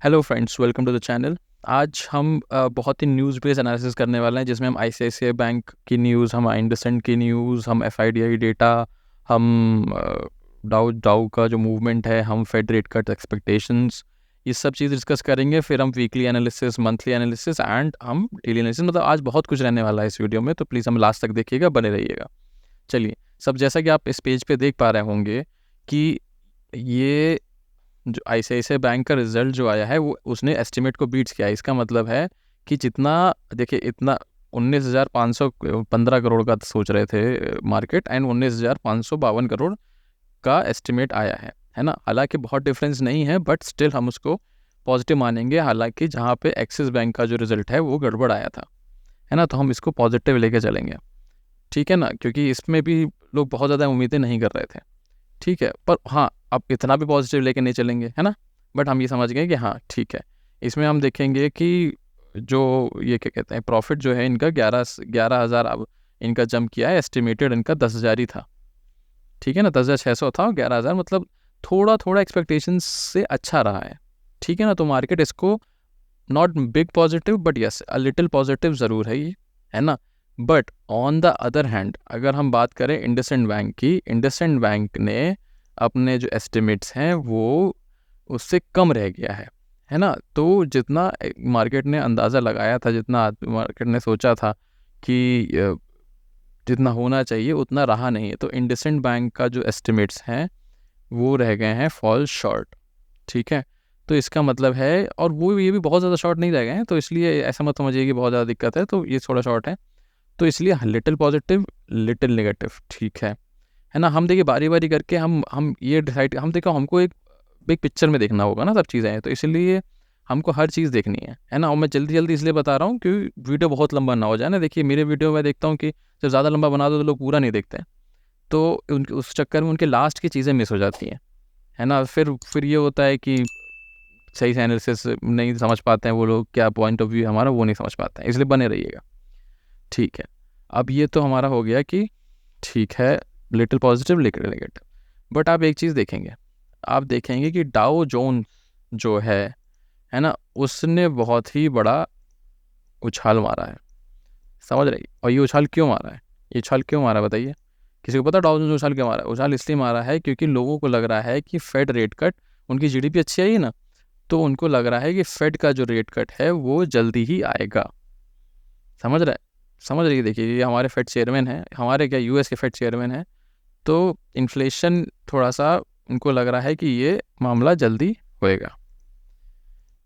Hello friends, welcome to the channel. आज हम बहुत ही न्यूज़ बेस्ड एनालिसिस करने वाले हैं, जिसमें हम आईसीआईसीआई बैंक की न्यूज़, हम इंडसइंड की न्यूज़, हम एफआईडीआई डेटा, हम डाउ डाउ का जो मूवमेंट है, हम फेड रेट कट एक्सपेक्टेशंस, ये सब चीज़ डिस्कस करेंगे। फिर हम weekly analysis, monthly analysis and हम डेली एनालिसिस, मतलब आज बहुत कुछ रहने वाला है इस वीडियो में, तो प्लीज़ हम लास्ट तक देखिएगा, बने रहिएगा। चलिए, सब जैसा कि आप इस पेज पे देख पा रहे होंगे कि ये जो आईसीआईसीआई बैंक का रिजल्ट जो आया है, वो उसने एस्टिमेट को बीट्स किया है। इसका मतलब है कि जितना, देखिए, इतना 19,515 करोड़ का सोच रहे थे मार्केट, एंड 19,552 करोड़ का एस्टिमेट आया है ना। हालांकि बहुत डिफरेंस नहीं है, बट स्टिल हम उसको पॉजिटिव मानेंगे। हालांकि जहाँ पे एक्सिस बैंक का जो रिजल्ट है वो गड़बड़ आया था, है ना, तो हम इसको पॉजिटिव लेके चलेंगे, ठीक है ना, क्योंकि इसमें भी लोग बहुत ज़्यादा उम्मीदें नहीं कर रहे थे, ठीक है। पर हाँ, अब इतना भी पॉजिटिव लेके नहीं चलेंगे, है ना, बट हम ये समझ गए कि हाँ ठीक है। इसमें हम देखेंगे कि जो ये क्या कहते हैं, प्रॉफिट जो है इनका 11,000 अब इनका जंप किया है। एस्टिमेटेड इनका 10,000 ही था, ठीक है ना, 10,600 था और 11,000, मतलब थोड़ा थोड़ा एक्सपेक्टेशन से अच्छा रहा है, ठीक है ना। तो मार्केट इसको not big positive but yes a little positive ज़रूर है ये, है ना। But on the other hand, अगर हम बात करें इंडसइंड बैंक की, इंडसइंड बैंक ने अपने जो एस्टिमेट्स हैं वो उससे कम रह गया है ना। तो जितना मार्केट ने अंदाज़ा लगाया था, जितना मार्केट ने सोचा था कि जितना होना चाहिए उतना रहा नहीं है। तो इंडसइंड बैंक का जो एस्टिमेट्स हैं वो रह गए हैं फॉल शॉर्ट, ठीक है। तो इसका मतलब है, और वो ये भी बहुत ज़्यादा शॉर्ट नहीं रह गए हैं, तो इसलिए ऐसा मत समझिए कि बहुत ज़्यादा दिक्कत है, तो ये थोड़ा शॉर्ट है। तो इसलिए लिटिल पॉजिटिव, लिटिल नेगेटिव, ठीक है ना। हम देखिए बारी बारी करके हम ये डिसाइड, हम देखो, हमको एक बिग पिक्चर में देखना होगा ना सब चीज़ें, तो इसलिए हमको हर चीज़ देखनी है ना। और मैं जल्दी जल्दी इसलिए बता रहा हूँ कि वीडियो बहुत लंबा ना हो जाए ना। देखिए मेरे वीडियो में देखता हूँ कि जब ज़्यादा लंबा बना दो तो लोग पूरा नहीं देखते हैं, तो उनके उस चक्कर में उनके लास्ट की चीज़ें मिस हो जाती हैं, है ना। फिर ये होता है कि सही से एनालिसिस नहीं समझ पाते हैं वो लोग, क्या पॉइंट ऑफ व्यू है हमारा वो नहीं समझ पाते हैं, इसलिए बने रहिएगा, ठीक है। अब ये तो हमारा हो गया कि ठीक है, little positive little negative. But आप एक चीज़ देखेंगे, आप देखेंगे कि डाउ जोन्स जो है ना, उसने बहुत ही बड़ा उछाल मारा है, समझ रही। और ये उछाल क्यों मारा है, ये उछाल क्यों मारा है बताइए, किसी को पता डाउ जोन्स उछाल क्यों मारा है? उछाल इसलिए मारा है क्योंकि लोगों को लग रहा है कि फेड रेट कट, उनकी जीडीपी अच्छी आई ना, तो उनको लग रहा है कि फेड का जो रेट कट है वो जल्दी ही आएगा, समझ रहे, समझ रही है। देखिए ये हमारे फेड चेयरमैन हैं, हमारे क्या, यूएस के फेड चेयरमैन हैं। तो इन्फ्लेशन थोड़ा सा उनको लग रहा है कि ये मामला जल्दी होएगा,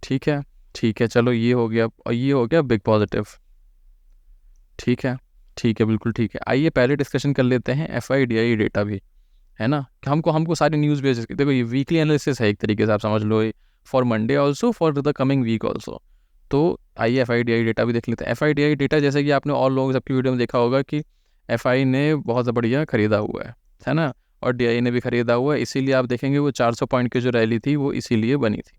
ठीक है, ठीक है। चलो ये हो गया, और ये हो गया बिग पॉजिटिव, ठीक है, ठीक है, बिल्कुल ठीक है। आइए पहले डिस्कशन कर लेते हैं एफआईडीआई डेटा भी, है ना। कि हमको सारी न्यूज़ बेसिस, देखो ये वीकली एनालिसिस है एक तरीके से, आप समझ लो, for Monday also, for the coming week also. तो आइए एफआईडीआई डेटा भी देख लेते हैं। एफआईडीआई डेटा, जैसे कि आपने और लोगों सबकी वीडियो में देखा होगा कि एफआई ने बहुत बढ़िया खरीदा हुआ है ना, और डीआई ने भी खरीदा हुआ है। इसीलिए आप देखेंगे वो 400 पॉइंट की जो रैली थी वो इसीलिए बनी थी,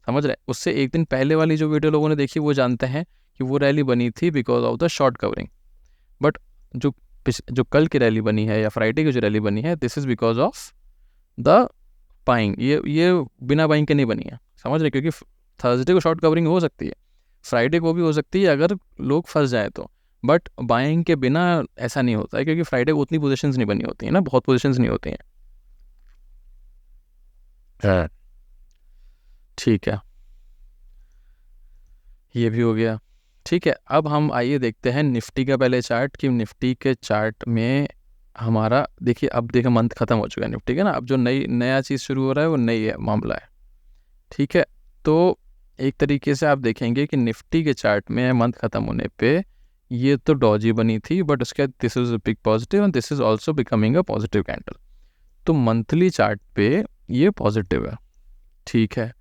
समझ रहे। उससे एक दिन पहले वाली जो वीडियो लोगों ने देखी वो जानते हैं कि वो रैली बनी थी because of the short covering. But जो जो कल की रैली बनी है या फ्राइडे की जो रैली बनी है, this is because of the buying. ये बिना बाइंग के नहीं बनी है, समझ रहे, क्योंकि थर्सडे को शॉर्ट कवरिंग हो सकती है, फ्राइडे को भी हो सकती है अगर लोग फंस जाए तो। बट बाइंग के बिना ऐसा नहीं होता है, क्योंकि फ्राइडे को उतनी पोजीशंस नहीं बनी होती है ना, बहुत पोजीशंस नहीं होती हैं, हाँ, ठीक है, ये भी हो गया, ठीक है। अब हम आइए देखते हैं निफ्टी का पहले चार्ट, कि निफ्टी के चार्ट में हमारा, देखिए अब देखिए मंथ खत्म हो चुका है निफ्टी का ना, अब जो नया चीज़ शुरू हो रहा है वो नई है मामला है, ठीक है। तो एक तरीके से आप देखेंगे कि निफ्टी के चार्ट में मंथ खत्म होने पे ये तो डॉजी बनी थी, बट उसके बाद this is a big positive and this is also becoming a positive candle. तो मंथली चार्ट पे ये पॉजिटिव है, ठीक है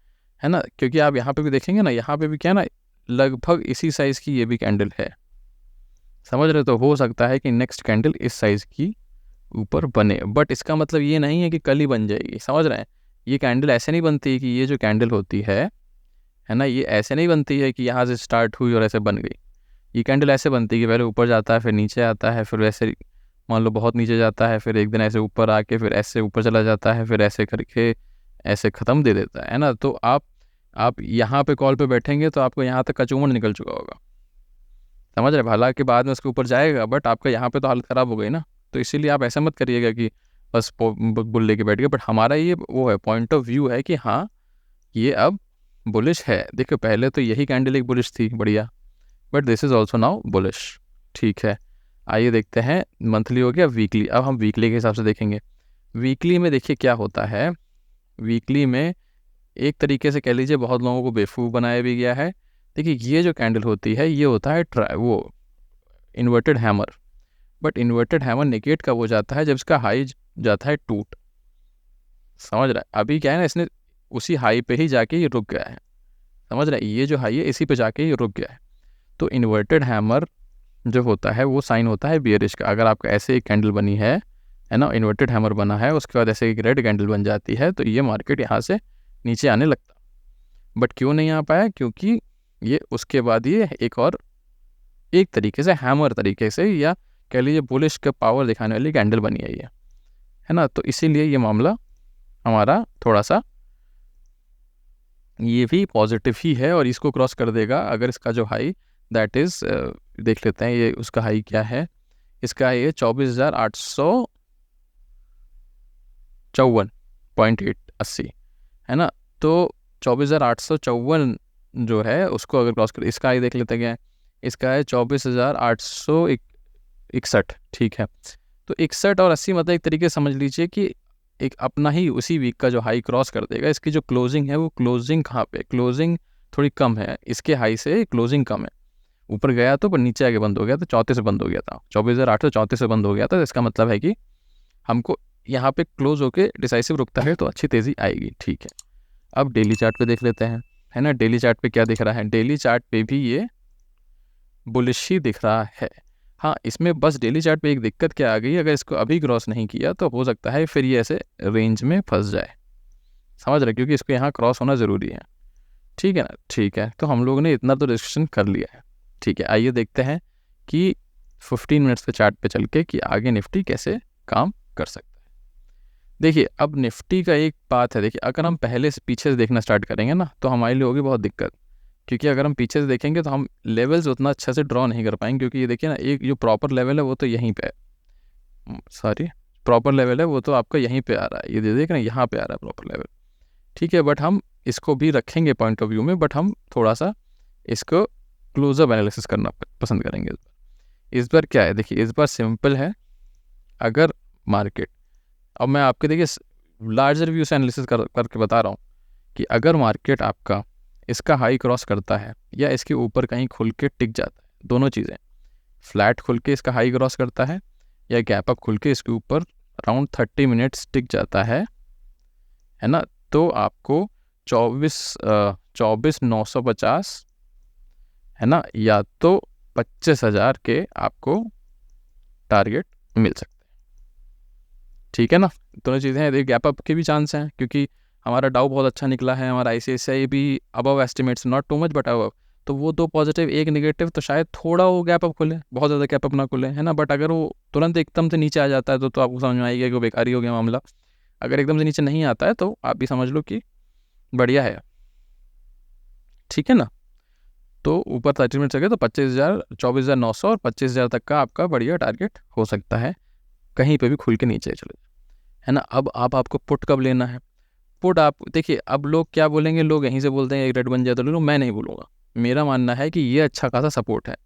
ना, क्योंकि आप यहाँ पे भी देखेंगे ना, यहाँ पे भी क्या ना, लगभग इसी साइज की ये भी कैंडल है, समझ रहे। तो हो सकता है कि नेक्स्ट कैंडल इस साइज की ऊपर बने, बट इसका मतलब ये नहीं है कि कल ही बन जाएगी, समझ रहे हैं। ये कैंडल ऐसे नहीं बनती कि ये जो कैंडल होती है ना, ये ऐसे नहीं बनती है कि यहाँ से स्टार्ट हुई और ऐसे बन गई। ये कैंडल ऐसे बनती है कि पहले ऊपर जाता है, फिर नीचे आता है, फिर वैसे मान लो बहुत नीचे जाता है, फिर एक दिन ऐसे ऊपर आके फिर ऐसे ऊपर चला जाता है, फिर ऐसे करके ऐसे ख़त्म दे देता है ना। तो आप आप यहाँ पे कॉल पे बैठेंगे तो आपको यहाँ तक का चूमन निकल चुका होगा, समझ रहे, हालांकि बाद में उसके ऊपर जाएगा, बट आपका यहाँ पे तो हालत ख़राब हो गई ना। तो इसीलिए आप ऐसा मत करिएगा कि बस बुल लेके बैठ गए। बट हमारा ये वो है, पॉइंट ऑफ व्यू है कि हाँ ये अब बुलिश है। देखो पहले तो यही कैंडल एक बुलिश थी, बढ़िया, but this is also now bullish. ठीक है, आइए देखते हैं, मंथली हो गया, वीकली। अब हम वीकली के हिसाब से देखेंगे। वीकली में देखिए क्या होता है। वीकली में एक तरीके से कह लीजिए बहुत लोगों को बेवकूफ़ बनाया भी गया है। देखिए ये जो कैंडल होती है ये होता है वो inverted hammer. But inverted hammer negate कब हो जाता है, जब इसका हाई जाता है टूट, समझ रहा है। अभी क्या है ना, इसने उसी हाई पे ही जाके ये रुक गया है, समझ रहा है, ये जो हाई है इसी पे जाके ये रुक गया है। तो इन्वर्टेड हैमर जो होता है वो साइन होता है बियरिश का। अगर आपका ऐसे एक कैंडल बनी है ना, इन्वर्टेड हैमर बना है, उसके बाद ऐसे एक रेड कैंडल बन जाती है, तो ये मार्केट यहाँ से नीचे आने लगता। बट क्यों नहीं आ पाया, क्योंकि ये उसके बाद ये एक और एक तरीके से हैमर तरीके से, या कह लीजिए बुलिश का पावर दिखाने वाली कैंडल बनी है ये, है ना। तो इसीलिए ये मामला हमारा थोड़ा सा ये भी पॉजिटिव ही है, और इसको क्रॉस कर देगा अगर इसका जो हाई दैट इज़, देख लेते हैं ये उसका हाई क्या है। इसका हाई है 24,854.80, है ना। तो 24,854 जो है उसको अगर क्रॉस कर, इसका हाई देख लेते हैं क्या है, इसका है 24,861, ठीक है। तो 61 और 80 मतलब एक तरीके से समझ लीजिए कि एक अपना ही उसी वीक का जो हाई क्रॉस कर देगा। इसकी जो क्लोजिंग है वो क्लोजिंग कहाँ पे, क्लोजिंग थोड़ी कम है, इसके हाई से क्लोजिंग कम है। ऊपर गया तो पर नीचे आके बंद हो गया, तो 34 से बंद हो गया था, 24,834 से बंद हो गया था। तो इसका मतलब है कि हमको यहाँ पे क्लोज होके डिसाइसिव रुकता है तो अच्छी तेज़ी आएगी, ठीक है। अब डेली चार्ट पे देख लेते हैं, है ना। डेली चार्ट पे क्या दिख रहा है, डेली चार्ट पे भी ये बुलिश ही दिख रहा है। हाँ, इसमें बस डेली चार्ट पे एक दिक्कत क्या आ गई, अगर इसको अभी क्रॉस नहीं किया तो हो सकता है फिर ये ऐसे रेंज में फंस जाए, समझ रहे, क्योंकि इसको यहाँ क्रॉस होना ज़रूरी है, ठीक है ना। ठीक है, तो हम लोगों ने इतना तो डिस्कशन कर लिया है, ठीक है। आइए देखते हैं कि 15 मिनट्स के चार्ट पे चल के कि आगे निफ्टी कैसे काम कर सकता है। देखिए अब निफ्टी का एक बात है, देखिए अगर हम पहले से पीछे से देखना स्टार्ट करेंगे ना तो हमारे लिए होगी बहुत दिक्कत, क्योंकि अगर हम पीछे से देखेंगे तो हम लेवल्स उतना अच्छा से ड्रॉ नहीं कर पाएंगे। क्योंकि ये देखिए ना, एक जो प्रॉपर लेवल है वो तो यहीं पे है, सॉरी प्रॉपर लेवल है वो तो आपका यहीं पे आ रहा है, ये देख रहे हैं यहाँ पे आ रहा है प्रॉपर लेवल, ठीक है। बट हम इसको भी रखेंगे पॉइंट ऑफ व्यू में, बट हम थोड़ा सा इसको क्लोजअप एनालिसिस करना पसंद करेंगे। इस बार क्या है, देखिए इस बार सिंपल है। अगर मार्केट, अब मैं आपके देखिए लार्जर व्यू से एनालिसिस करके बता रहा हूँ कि अगर मार्केट आपका इसका हाई क्रॉस करता है या इसके ऊपर कहीं खुल के टिक जाता है, दोनों चीज़ें, फ्लैट खुल के इसका हाई क्रॉस करता है या गैप अप खुल के इसके ऊपर अराउंड 30 मिनट्स टिक जाता है ना, तो आपको 24,950 है ना, या तो 25,000 के आपको टारगेट मिल सकते हैं, ठीक है ना। दोनों चीज़ें हैं, गैप अप के भी चांस हैं क्योंकि हमारा डाउ बहुत अच्छा निकला है, हमारा ICICI भी above estimates, not too much but above. तो वो दो पॉजिटिव एक नेगेटिव, तो शायद थोड़ा वो गैप अप खुले, बहुत ज़्यादा गैप अप ना खुले, है ना। बट अगर वो तुरंत एकदम से नीचे आ जाता है तो आपको समझ में आएगा कि वो बेकारी हो गया मामला। अगर एकदम से नीचे नहीं आता है तो आप भी समझ लो कि बढ़िया है, ठीक है ना। तो ऊपर 30 मिनट से गए तो 25,000, 24,900 और 25,000 तक का आपका बढ़िया टारगेट हो सकता है, कहीं पे भी खुल के नीचे चले, है ना। अब आपको पुट कब लेना है, पुट आप देखिए, अब लोग क्या बोलेंगे, लोग यहीं से बोलते हैं एक रेट बन जाए तो ले लो, मैं नहीं बोलूँगा। मेरा मानना है कि ये अच्छा खासा सपोर्ट है,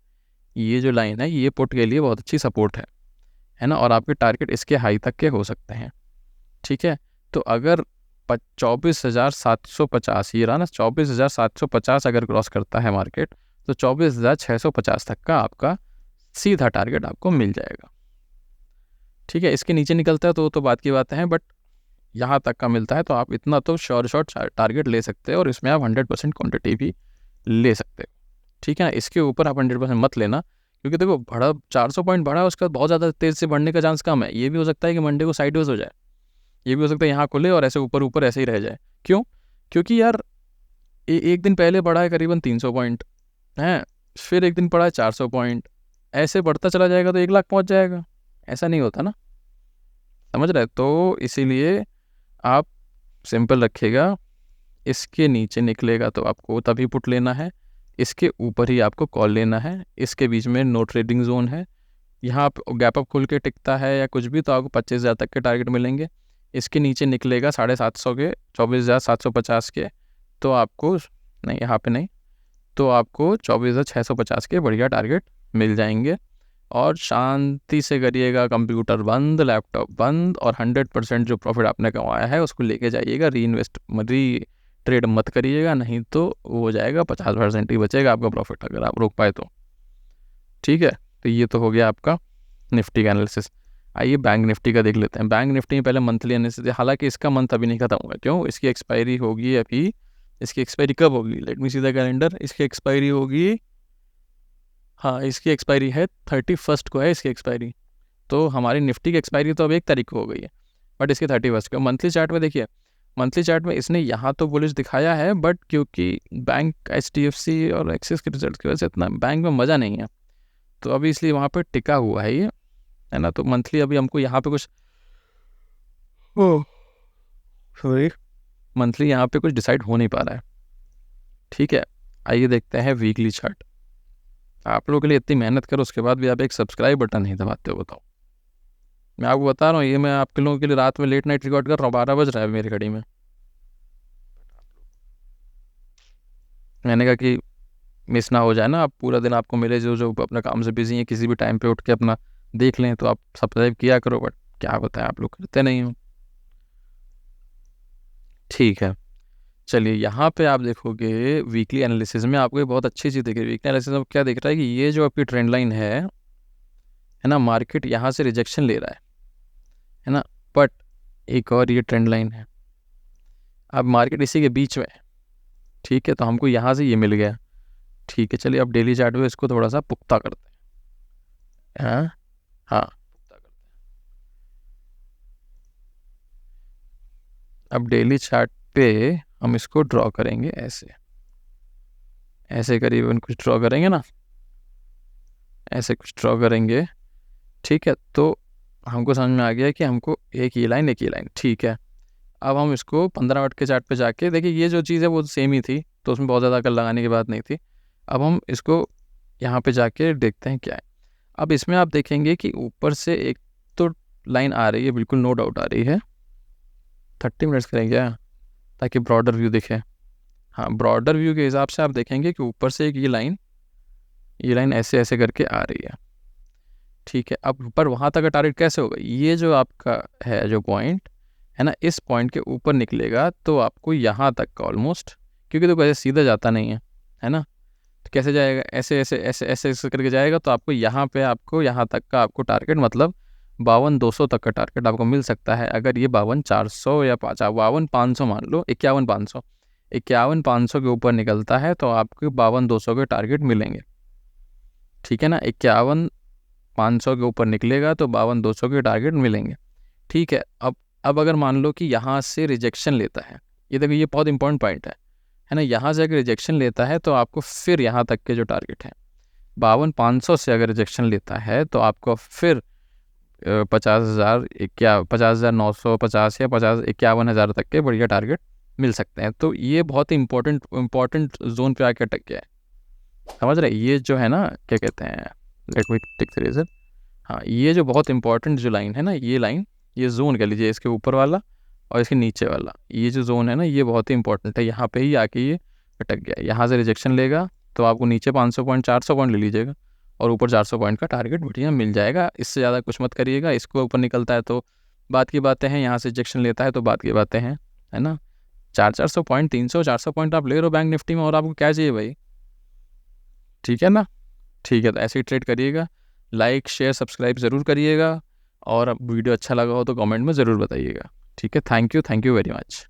ये जो लाइन है ये पुट के लिए बहुत अच्छी सपोर्ट है ना। और आपके टारगेट इसके हाई तक के हो सकते हैं, ठीक है। तो अगर 24,750 ये रहा ना, 24,750 अगर क्रॉस करता है मार्केट तो 24,650 तक का आपका सीधा टारगेट आपको मिल जाएगा, ठीक है। इसके नीचे निकलता है तो बात की बात है, बट यहाँ तक का मिलता है तो आप इतना तो शॉर्ट टारगेट ले सकते हैं, और इसमें आप 100% क्वांटिटी भी ले सकते हो, ठीक है ना। इसके ऊपर आप 100% मत लेना, क्योंकि देखो बढ़ा 400 पॉइंट बढ़ा, उसका बहुत ज़्यादा तेज़ से बढ़ने का चांस कम है। ये भी हो सकता है कि मंडे को साइडवेज हो जाए, ये भी हो सकता है यहाँ खुले और ऐसे ऊपर ऊपर ऐसे ही रह जाए। क्यों, क्योंकि यार एक दिन पहले बढ़ा है करीबन 300 पॉइंट है, फिर एक दिन पड़ा है 400 पॉइंट, ऐसे बढ़ता चला जाएगा तो 1 लाख पहुँच जाएगा, ऐसा नहीं होता ना, समझ रहे। तो इसीलिए आप सिंपल रखिएगा, इसके नीचे निकलेगा तो आपको तभी पुट लेना है, इसके ऊपर ही आपको कॉल लेना है। इसके बीच में नो ट्रेडिंग जोन है, यहाँ गैप अप खुल के टिकता है या कुछ भी तो आपको 25,000 तक के टारगेट मिलेंगे। इसके नीचे निकलेगा 750 के 24,750 के तो आपको नहीं, यहाँ पे नहीं, तो आपको 24,650 के बढ़िया टारगेट मिल जाएंगे। और शांति से करिएगा, कंप्यूटर बंद, लैपटॉप बंद, और 100% जो प्रॉफिट आपने कमाया है उसको लेके जाइएगा, री ट्रेड मत करिएगा, नहीं तो वो हो जाएगा 50% ही बचेगा आपका प्रॉफिट अगर आप रोक पाए तो। ठीक है, तो ये तो हो गया आपका निफ्टी का एनालिसिस। आइए बैंक निफ्टी का देख लेते हैं। बैंक निफ्टी में पहले मंथली एनालिसिस, हालांकि इसका मंथ अभी नहीं खत्म हुआ, क्यों, इसकी एक्सपायरी होगी अभी। इसकी एक्सपायरी कब होगी, let me see the calendar. इसकी एक्सपायरी होगी, हाँ इसकी एक्सपायरी है 31 को है इसकी एक्सपायरी। तो हमारी निफ्टी की एक्सपायरी तो अब 1 तारीख को हो गई है, बट इसकी 31 को। मंथली चार्ट में देखिए, मंथली चार्ट में इसने यहाँ तो बुलिश दिखाया है, बट क्योंकि बैंक HDFC और एक्सिस के रिजल्ट की वजह से इतना बैंक में मज़ा नहीं है, तो अभी इसलिए वहाँ पे टिका हुआ है ये, है ना। तो मंथली अभी हमको यहाँ पे कुछ सॉरी मंथली यहाँ पे कुछ डिसाइड हो नहीं पा रहा है। ठीक है, आइए देखते हैं वीकली चार्ट। आप लोगों के लिए इतनी मेहनत करो, उसके बाद भी आप एक सब्सक्राइब बटन नहीं दबाते हो, बताओ। मैं आपको बता रहा हूँ, ये मैं आप लोगों के लिए रात में लेट नाइट रिकॉर्ड कर रहा हूँ, 12 बज रहा है मेरी घड़ी में। मैंने कहा कि मिस ना हो जाए ना, आप पूरा दिन आपको मिले, जो जो अपने काम से बिजी हैं, किसी भी टाइम पे उठ के अपना देख लें, तो आप सब्सक्राइब किया करो, बट क्या बताएं आप लोग करते नहीं हो। ठीक है, चलिए यहाँ पे आप देखोगे वीकली एनालिसिस में आपको एक बहुत अच्छी चीज़ दिखेगी। वीकली एनालिसिस में क्या दिख रहा है कि ये जो आपकी ट्रेंड लाइन है ना, मार्केट यहाँ से रिजेक्शन ले रहा है ना, बट एक और ये ट्रेंड लाइन है, अब मार्केट इसी के बीच में है। ठीक है, तो हमको यहाँ से ये मिल गया। ठीक है, चलिए अब डेली चार्ट में इसको थोड़ा सा पुख्ता करते हैं। हाँ हाँ, पुख्ता करते हैं। अब डेली चार्ट पे हम इसको ड्रॉ करेंगे, ऐसे ऐसे करीबन कुछ ड्रॉ करेंगे ना, ऐसे कुछ ड्रॉ करेंगे। ठीक है, तो हमको समझ में आ गया कि हमको एक ये लाइन, एक ये लाइन। ठीक है, अब हम इसको 15 मिनट के चार्ट पे जाके देखिए, ये जो चीज़ है वो सेम ही थी, तो उसमें बहुत ज़्यादा कल लगाने की बात नहीं थी। अब हम इसको यहाँ पे जाके देखते हैं क्या है। अब इसमें आप देखेंगे कि ऊपर से एक तो लाइन आ रही है, बिल्कुल नो डाउट आ रही है। 30 मिनट्स करेंगे क्या, ताकि ब्रॉडर व्यू दिखे। हाँ, ब्रॉडर व्यू के हिसाब से आप देखेंगे कि ऊपर से एक ये लाइन ऐसे ऐसे करके आ रही है। ठीक है, अब पर वहाँ तक का टारगेट कैसे होगा, ये जो आपका है जो पॉइंट है ना, इस पॉइंट के ऊपर निकलेगा तो आपको यहाँ तक का ऑलमोस्ट, क्योंकि तो कैसे सीधा जाता नहीं है ना, तो कैसे जाएगा, ऐसे ऐसे ऐसे ऐसे ऐसे करके जाएगा, तो आपको यहाँ पे आपको यहाँ तक का आपको टारगेट, मतलब 52,200 तक का टारगेट आपको मिल सकता है। अगर ये 52,400 या 52,500 मान लो, 51,500 के ऊपर निकलता है तो आपको 52,200 के टारगेट मिलेंगे। ठीक है ना, 51,500 के ऊपर निकलेगा तो 52,200 के टारगेट मिलेंगे। ठीक है, अब अगर मान लो कि यहाँ से रिजेक्शन लेता है, ये देखो ये बहुत इंपॉर्टेंट पॉइंट है ना, यहाँ से अगर रिजेक्शन लेता है तो आपको फिर यहाँ तक के जो टारगेट हैं 52,500 से अगर रिजेक्शन लेता है तो आपको फिर 50,000 50,950 या 51,000 तक के बढ़िया टारगेट मिल सकते हैं। तो ये बहुत ही इंपॉर्टेंट जोन पे आके अटक गया है, समझ रहे, ये जो है ना, क्या कहते हैं, let me take the reason. हाँ, ये जो बहुत इंपॉर्टेंट जो लाइन है ना, ये लाइन, ये जोन कह लीजिए, इसके ऊपर वाला और इसके नीचे वाला, ये जो जोन है ना, ये बहुत ही इंपॉर्टेंट है। यहाँ पे ही आके ये अटक गया, यहाँ से रिजेक्शन लेगा तो आपको नीचे 500 पॉइंट 400 पॉइंट ले लीजिएगा, और ऊपर 400 पॉइंट का टारगेट बढ़िया मिल जाएगा। इससे ज़्यादा कुछ मत करिएगा। इसको ऊपर निकलता है तो बात की बातें हैं, यहाँ से रिजेक्शन लेता है तो बात की बातें हैं, है ना। 400 पॉइंट 300-400 पॉइंट आप ले रहे हो बैंक निफ्टी में, और आपको क्या चाहिए भाई। ठीक है ना, ठीक है, तो ऐसे ही ट्रेड करिएगा। लाइक शेयर सब्सक्राइब ज़रूर करिएगा, और वीडियो अच्छा लगा हो तो कमेंट में ज़रूर बताइएगा। ठीक है, थैंक यू वेरी मच।